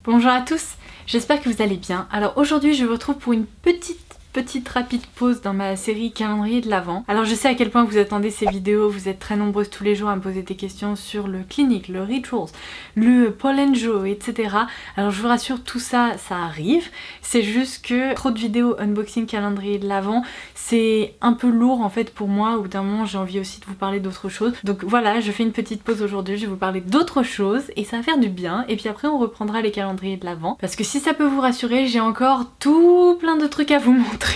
Bonjour à tous, j'espère que vous allez bien. Alors aujourd'hui je vous retrouve pour une petite rapide pause dans ma série calendrier de l'Avent. Alors je sais à quel point vous attendez ces vidéos, vous êtes très nombreuses tous les jours à me poser des questions sur le clinique, le rituals, le pollen joe, etc. Alors je vous rassure, tout ça, ça arrive. C'est juste que trop de vidéos unboxing calendrier de l'Avent, c'est un peu lourd en fait pour moi. Au bout d'un moment j'ai envie aussi de vous parler d'autre chose. Donc voilà, je fais une petite pause aujourd'hui, je vais vous parler d'autre chose et ça va faire du bien. Et puis après on reprendra les calendriers de l'Avent. Parce que si ça peut vous rassurer, j'ai encore tout plein de trucs à vous montrer.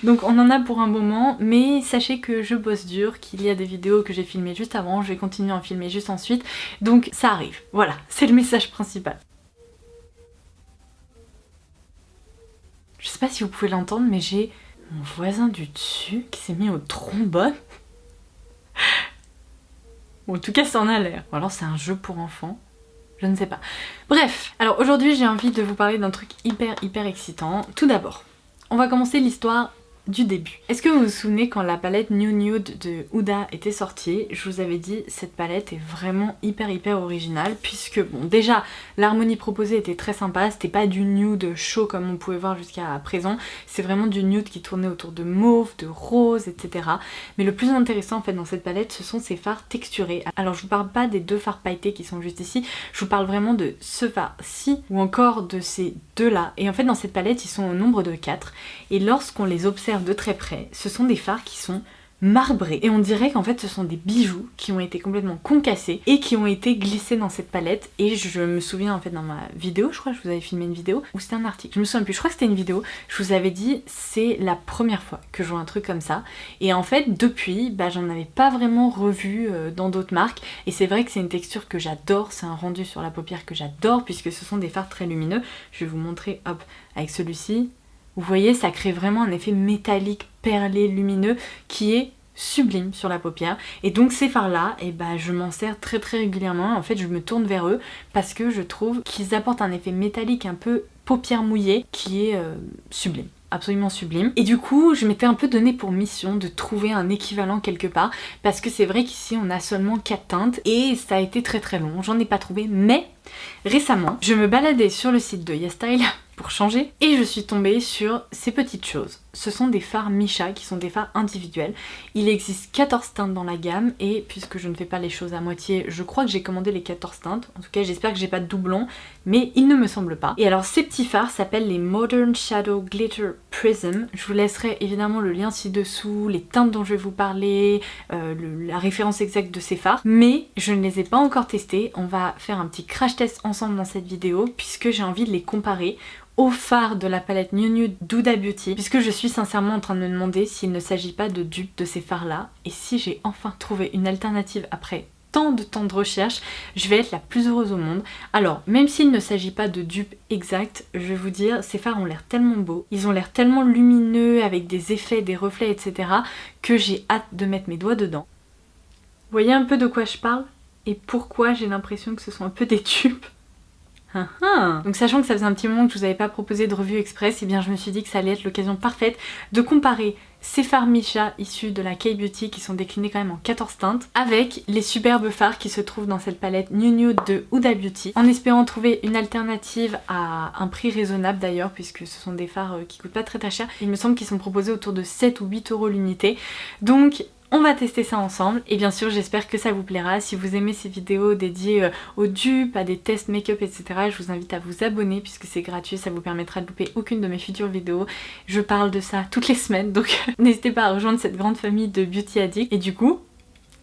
Donc on en a pour un moment, mais sachez que je bosse dur, qu'il y a des vidéos que j'ai filmées juste avant, je vais continuer à en filmer juste ensuite, donc ça arrive. Voilà, c'est le message principal. Je sais pas si vous pouvez l'entendre, mais j'ai mon voisin du dessus qui s'est mis au trombone. Ou en tout cas ça en a l'air. Ou alors c'est un jeu pour enfants. Je ne sais pas. Bref, alors aujourd'hui j'ai envie de vous parler d'un truc hyper excitant. Tout d'abord, on va commencer l'histoire du début. Est-ce que vous vous souvenez quand la palette New Nude de Huda était sortie, je vous avais dit cette palette est vraiment hyper originale puisque bon déjà l'harmonie proposée était très sympa, c'était pas du nude chaud comme on pouvait voir jusqu'à présent, c'est vraiment du nude qui tournait autour de mauve, de rose, etc. Mais le plus intéressant en fait dans cette palette ce sont ces fards texturés. Alors je vous parle pas des deux fards pailletés qui sont juste ici, je vous parle vraiment de ce fard-ci ou encore de ces deux-là. Et en fait dans cette palette ils sont au nombre de 4 et lorsqu'on les observe de très près, ce sont des fards qui sont marbrés et on dirait qu'en fait ce sont des bijoux qui ont été complètement concassés et qui ont été glissés dans cette palette. Et je me souviens en fait dans ma vidéo, je crois que je vous avais filmé une vidéo ou c'était un article, je me souviens plus, je crois que c'était une vidéo, je vous avais dit c'est la première fois que je vois un truc comme ça et en fait depuis j'en avais pas vraiment revu dans d'autres marques et c'est vrai que c'est une texture que j'adore, c'est un rendu sur la paupière que j'adore puisque ce sont des fards très lumineux. Je vais vous montrer hop avec celui-ci. Vous voyez, ça crée vraiment un effet métallique, perlé, lumineux qui est sublime sur la paupière. Et donc ces fards là, je m'en sers très régulièrement. En fait, je me tourne vers eux parce que je trouve qu'ils apportent un effet métallique un peu paupière mouillée qui est sublime. Absolument sublime. Et du coup, je m'étais un peu donné pour mission de trouver un équivalent quelque part parce que c'est vrai qu'ici on a seulement 4 teintes et ça a été très long, j'en ai pas trouvé, mais récemment, je me baladais sur le site de YesStyle pour changer et je suis tombée sur ces petites choses. Ce sont des fards Missha qui sont des fards individuels. Il existe 14 teintes dans la gamme et puisque je ne fais pas les choses à moitié, je crois que j'ai commandé les 14 teintes. En tout cas, j'espère que j'ai pas de doublons, mais il ne me semble pas. Et alors ces petits fards s'appellent les Modern Shadow Glitter Prism. Je vous laisserai évidemment le lien ci-dessous, les teintes dont je vais vous parler, la référence exacte de ces fards. Mais je ne les ai pas encore testés. On va faire un petit crash test ensemble dans cette vidéo puisque j'ai envie de les comparer au phare de la palette New Nude d'Huda Beauty puisque je suis sincèrement en train de me demander s'il ne s'agit pas de dupe de ces fards là et si j'ai enfin trouvé une alternative après tant de temps de recherche, je vais être la plus heureuse au monde. Alors même s'il ne s'agit pas de dupe exacte, je vais vous dire, ces fards ont l'air tellement beaux, ils ont l'air tellement lumineux avec des effets, des reflets, etc. que j'ai hâte de mettre mes doigts dedans. Vous voyez un peu de quoi je parle et pourquoi j'ai l'impression que ce sont un peu des dupes. Donc sachant que ça faisait un petit moment que je vous avais pas proposé de revue express, et bien je me suis dit que ça allait être l'occasion parfaite de comparer ces fards Missha issus de la K-Beauty qui sont déclinés quand même en 14 teintes avec les superbes fards qui se trouvent dans cette palette New Nude de Huda Beauty en espérant trouver une alternative à un prix raisonnable d'ailleurs puisque ce sont des fards qui coûtent pas très cher. Il me semble qu'ils sont proposés autour de 7 ou 8 € l'unité. Donc on va tester ça ensemble et bien sûr j'espère que ça vous plaira. Si vous aimez ces vidéos dédiées aux dupes, à des tests make-up, etc. je vous invite à vous abonner puisque c'est gratuit, ça vous permettra de louper aucune de mes futures vidéos. Je parle de ça toutes les semaines donc n'hésitez pas à rejoindre cette grande famille de beauty addicts et du coup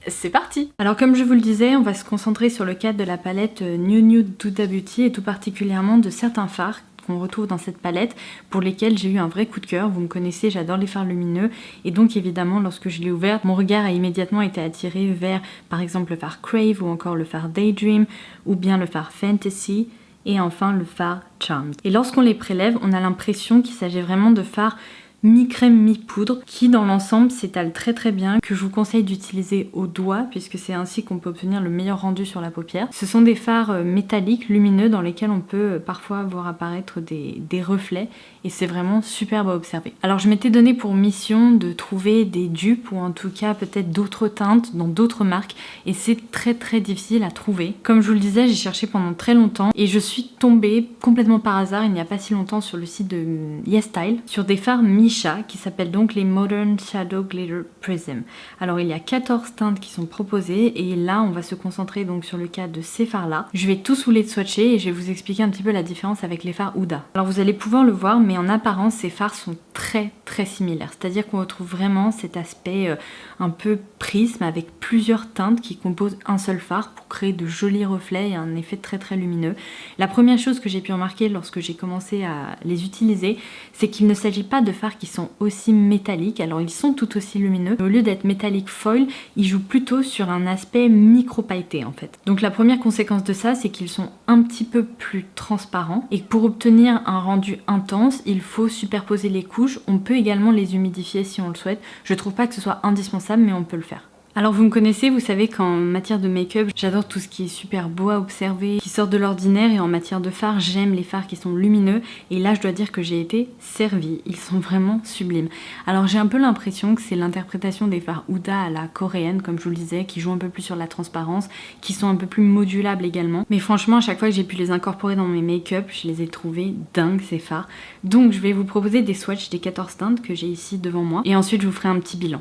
c'est parti! Alors comme je vous le disais, on va se concentrer sur le cadre de la palette New Nude d'Huda Beauty et tout particulièrement de certains fards qu'on retrouve dans cette palette pour lesquels j'ai eu un vrai coup de cœur. Vous me connaissez, j'adore les fards lumineux et donc évidemment lorsque je l'ai ouverte, mon regard a immédiatement été attiré vers par exemple le fard Crave ou encore le fard Daydream ou bien le fard Fantasy et enfin le fard Charmed. Et lorsqu'on les prélève, on a l'impression qu'il s'agit vraiment de fards mi-crème mi-poudre qui dans l'ensemble s'étale très très bien, que je vous conseille d'utiliser au doigt puisque c'est ainsi qu'on peut obtenir le meilleur rendu sur la paupière. Ce sont des fards métalliques lumineux dans lesquels on peut parfois voir apparaître des reflets et c'est vraiment superbe à observer. Alors je m'étais donné pour mission de trouver des dupes ou en tout cas peut-être d'autres teintes dans d'autres marques et c'est très très difficile à trouver. Comme je vous le disais, j'ai cherché pendant très longtemps et je suis tombée complètement par hasard il n'y a pas si longtemps sur le site de YesStyle sur des fards Missha qui s'appellent donc les Modern Shadow Glitter Prism. Alors il y a 14 teintes qui sont proposées et là on va se concentrer donc sur le cas de ces fards là. Je vais tout saouler de swatcher et je vais vous expliquer un petit peu la différence avec les fards Huda. Alors vous allez pouvoir le voir mais en apparence ces fards sont très similaires. C'est-à-dire qu'on retrouve vraiment cet aspect un peu prisme avec plusieurs teintes qui composent un seul fard pour créer de jolis reflets et un effet très lumineux. La première chose que j'ai pu remarquer lorsque j'ai commencé à les utiliser, c'est qu'il ne s'agit pas de fards qui sont aussi métalliques. Alors ils sont tout aussi lumineux. Au lieu d'être métallique foil, ils jouent plutôt sur un aspect micro-pailleté en fait. Donc la première conséquence de ça, c'est qu'ils sont un petit peu plus transparents et pour obtenir un rendu intense, il faut superposer les couches. On peut également les humidifier si on le souhaite. Je trouve pas que ce soit indispensable, mais on peut le faire. Alors vous me connaissez, vous savez qu'en matière de make-up, j'adore tout ce qui est super beau à observer, qui sort de l'ordinaire, et en matière de fards, j'aime les fards qui sont lumineux et là je dois dire que j'ai été servie, ils sont vraiment sublimes. Alors j'ai un peu l'impression que c'est l'interprétation des fards Huda à la coréenne, comme je vous le disais, qui jouent un peu plus sur la transparence, qui sont un peu plus modulables également, mais franchement à chaque fois que j'ai pu les incorporer dans mes make-up, je les ai trouvés dingues ces fards. Donc je vais vous proposer des swatchs des 14 teintes que j'ai ici devant moi et ensuite je vous ferai un petit bilan.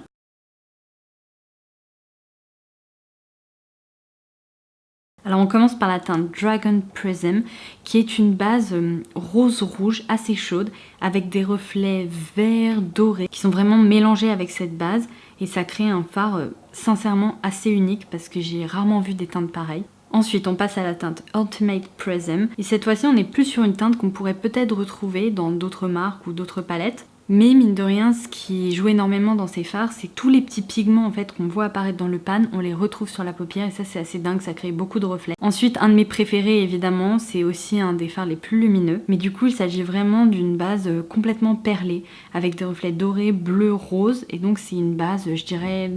Alors on commence par la teinte Dragon Prism qui est une base rose-rouge assez chaude avec des reflets verts dorés qui sont vraiment mélangés avec cette base et ça crée un fard sincèrement assez unique parce que j'ai rarement vu des teintes pareilles. Ensuite on passe à la teinte Ultimate Prism et cette fois-ci on est plus sur une teinte qu'on pourrait peut-être retrouver dans d'autres marques ou d'autres palettes. Mais mine de rien, ce qui joue énormément dans ces fards, c'est que tous les petits pigments en fait qu'on voit apparaître dans le pan, on les retrouve sur la paupière et ça c'est assez dingue, ça crée beaucoup de reflets. Ensuite, un de mes préférés évidemment, c'est aussi un des fards les plus lumineux. Mais du coup, il s'agit vraiment d'une base complètement perlée avec des reflets dorés, bleus, roses. Et donc c'est une base, je dirais,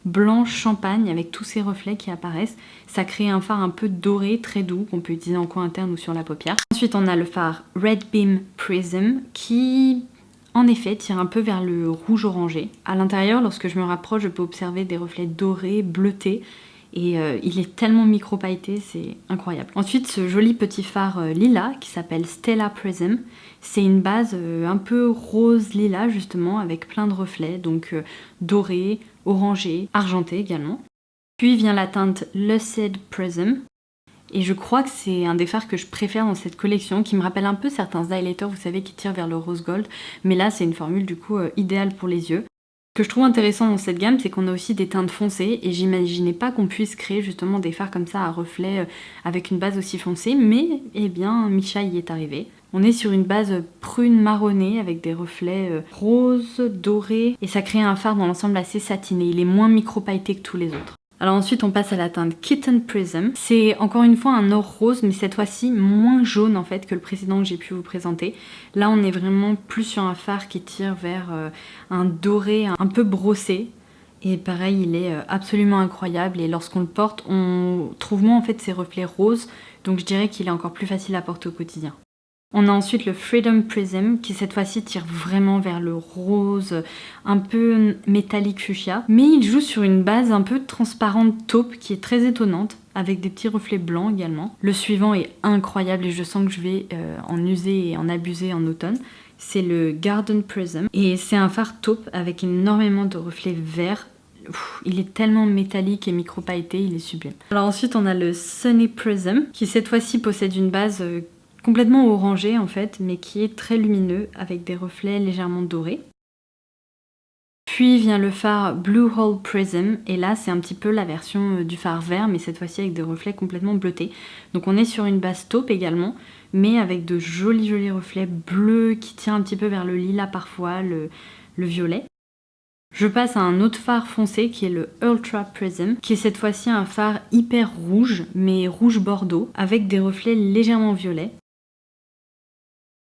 blanche champagne avec tous ces reflets qui apparaissent. Ça crée un fard un peu doré, très doux, qu'on peut utiliser en coin interne ou sur la paupière. Ensuite, on a le fard Red Beam Prism qui... en effet, tire un peu vers le rouge orangé. À l'intérieur, lorsque je me rapproche, je peux observer des reflets dorés, bleutés. Et il est tellement micro-pailleté, c'est incroyable. Ensuite, ce joli petit fard lilas qui s'appelle Stella Prism. C'est une base un peu rose lilas justement, avec plein de reflets. Donc doré, orangé, argenté également. Puis vient la teinte Lucid Prism. Et je crois que c'est un des fards que je préfère dans cette collection, qui me rappelle un peu certains highlighters, vous savez, qui tirent vers le rose gold. Mais là, c'est une formule du coup idéale pour les yeux. Ce que je trouve intéressant dans cette gamme, c'est qu'on a aussi des teintes foncées. Et j'imaginais pas qu'on puisse créer justement des fards comme ça à reflets avec une base aussi foncée. Mais, eh bien, Missha y est arrivé. On est sur une base prune marronnée avec des reflets roses, dorés. Et ça crée un fard dans l'ensemble assez satiné. Il est moins micro-pailleté que tous les autres. Alors ensuite on passe à la teinte Kitten Prism. C'est encore une fois un or rose mais cette fois-ci moins jaune en fait que le précédent que j'ai pu vous présenter. Là on est vraiment plus sur un fard qui tire vers un doré un peu brossé. Et pareil il est absolument incroyable et lorsqu'on le porte on trouve moins en fait ces reflets roses. Donc je dirais qu'il est encore plus facile à porter au quotidien. On a ensuite le Freedom Prism qui cette fois-ci tire vraiment vers le rose, un peu métallique fuchsia. Mais il joue sur une base un peu transparente taupe qui est très étonnante, avec des petits reflets blancs également. Le suivant est incroyable et je sens que je vais en user et en abuser en automne. C'est le Garden Prism et c'est un fard taupe avec énormément de reflets verts. Il est tellement métallique et micro-pailleté, il est sublime. Alors ensuite on a le Sunny Prism qui cette fois-ci possède une base complètement orangé en fait, mais qui est très lumineux avec des reflets légèrement dorés. Puis vient le fard Blue Hole Prism, et là c'est un petit peu la version du fard vert, mais cette fois-ci avec des reflets complètement bleutés. Donc on est sur une base taupe également, mais avec de jolis reflets bleus qui tirent un petit peu vers le lilas parfois, le violet. Je passe à un autre fard foncé qui est le Ultra Prism, qui est cette fois-ci un fard hyper rouge, mais rouge bordeaux, avec des reflets légèrement violets.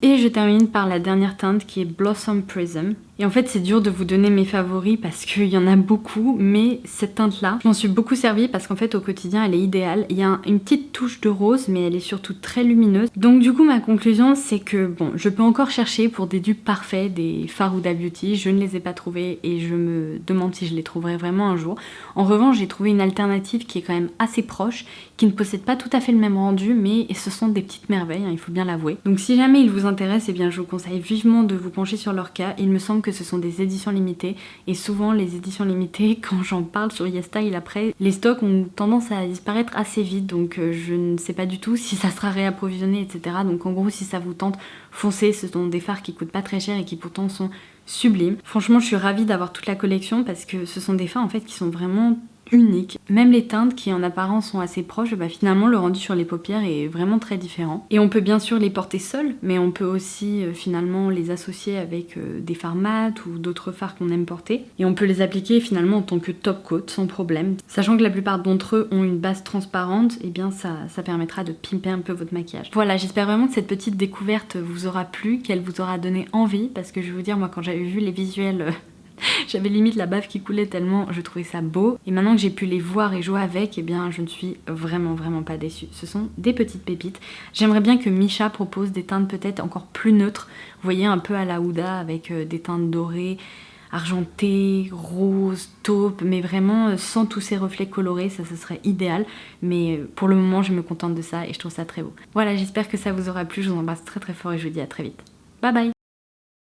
Et je termine par la dernière teinte qui est Blossom Prism. Et en fait c'est dur de vous donner mes favoris parce qu'il y en a beaucoup, mais cette teinte là, je m'en suis beaucoup servie parce qu'en fait au quotidien elle est idéale. Il y a une petite touche de rose mais elle est surtout très lumineuse. Donc du coup ma conclusion c'est que bon, je peux encore chercher pour des dupes parfaits des fards Huda Beauty, je ne les ai pas trouvés et je me demande si je les trouverai vraiment un jour. En revanche j'ai trouvé une alternative qui est quand même assez proche, qui ne possède pas tout à fait le même rendu, mais ce sont des petites merveilles, hein, il faut bien l'avouer. Donc si jamais il vous intéresse, eh bien je vous conseille vivement de vous pencher sur leur cas. Il me semble que ce sont des éditions limitées et souvent les éditions limitées, quand j'en parle sur YesStyle après, les stocks ont tendance à disparaître assez vite, donc je ne sais pas du tout si ça sera réapprovisionné, etc. Donc en gros si ça vous tente, foncez, ce sont des fards qui coûtent pas très cher et qui pourtant sont sublimes. Franchement je suis ravie d'avoir toute la collection parce que ce sont des fards en fait qui sont vraiment unique. Même les teintes qui en apparence sont assez proches, bah finalement le rendu sur les paupières est vraiment très différent. Et on peut bien sûr les porter seuls, mais on peut aussi finalement les associer avec des fards mat ou d'autres fards qu'on aime porter. Et on peut les appliquer finalement en tant que top coat sans problème. Sachant que la plupart d'entre eux ont une base transparente, et bien ça permettra de pimper un peu votre maquillage. Voilà, j'espère vraiment que cette petite découverte vous aura plu, qu'elle vous aura donné envie, parce que je vais vous dire, moi quand j'avais vu les visuels... J'avais limite la bave qui coulait tellement je trouvais ça beau. Et maintenant que j'ai pu les voir et jouer avec, eh bien je ne suis vraiment pas déçue. Ce sont des petites pépites. J'aimerais bien que Misha propose des teintes peut-être encore plus neutres. Vous voyez, un peu à la Huda avec des teintes dorées, argentées, roses, taupe, mais vraiment sans tous ces reflets colorés, ça ce serait idéal. Mais pour le moment je me contente de ça et je trouve ça très beau. Voilà, j'espère que ça vous aura plu. Je vous embrasse très fort et je vous dis à très vite. Bye bye!